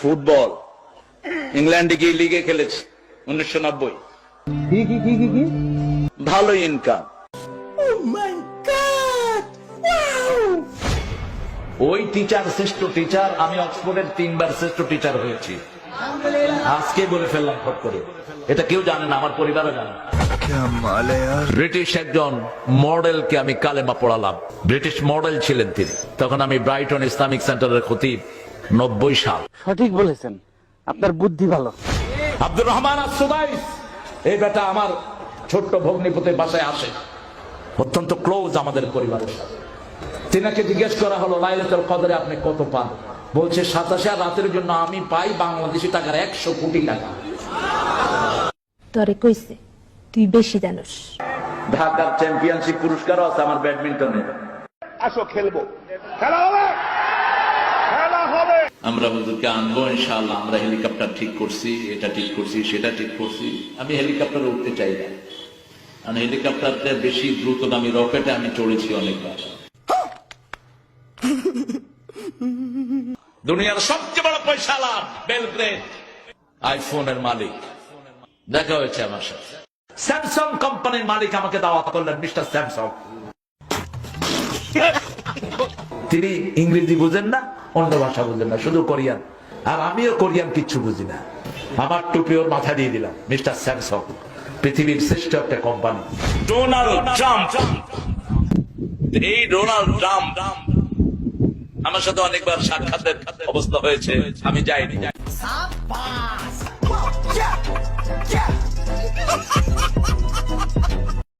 Football ইংল্যান্ডে গিয়ে লিগে খেলেছি 1990। কি ভালো ইনকাম। ওই টিচার শ্রেষ্ঠ টিচার, আমি অক্সফোর্ডের 3বার শ্রেষ্ঠ টিচার হয়েছি। আজকে বলে ফেললাম ফট করে, এটা কেউ জানে না, আমার পরিবারও জানে না। ব্রিটিশ একজন মডেলকে আমি কালেমা পড়ালাম, ব্রিটিশ মডেল ছিলেন তিনি। তখন আমি ব্রাইটন ইসলামিক সেন্টারের খতিব, 90 সাল। সঠিক বলেছেন, আপনার বুদ্ধি ভালো। আব্দুর রহমান আস-সুদাইস, এই বেটা আমার ছোট্ট ভগ্নিপতির বাসায় আসে, অত্যন্ত ক্লোজ আমাদের পরিবারের সাথে। তিনাকে জিজ্ঞেস করা হলো লাইলাতুল কদরে আপনি কত পান? বলছে 27 রাতের জন্য আমি পাই বাংলাদেশি টাকার 100 কোটি টাকা। তরে কইছে তুই বেশি জানোস। ঢাকার চ্যাম্পিয়নশিপ পুরস্কারও আছে আমার ব্যাডমিন্টনে। আসো খেলবো, খেলা হবে, খেলা হবে। আমরা হুজুরকে আনবো ইনশাআল্লাহ। আমরা হেলিকপ্টার ঠিক করছি, এটা ঠিক করছি, সেটা ঠিক করছি। আমি হেলিকপ্টারে উঠতে চাই না, কারণ হেলিকপ্টারতে বেশি দ্রুতগামী রকেটে আমি চড়েছি অনেকবার। দুনিয়ার সবচেয়ে বড় পয়সাওয়ালা বেলগ্রেড আইফোনের মালিক দেখা হয়েছে আমার সাথে। স্যামসাং কোম্পানির মালিক আমাকে দাওয়াত করলেন, মিস্টার স্যামসাং। তিনি ইংরেজি বুঝেন না, অন্য ভাষা বুঝেন না, শুধু কোরিয়ান। আর আমিও কোরিয়ান কিচ্ছু বুঝি না। আমার টুপি ওর মাথা দিয়ে দিলাম, মিস্টার স্যামসাং পৃথিবীর শ্রেষ্ঠ একটা কোম্পানি। ডোনাল্ড ট্রাম্প, এই ডোনাল্ড ট্রাম্প আমার সাথে অনেকবার সাক্ষাতের অবস্থা হয়েছে, আমি যাইনি।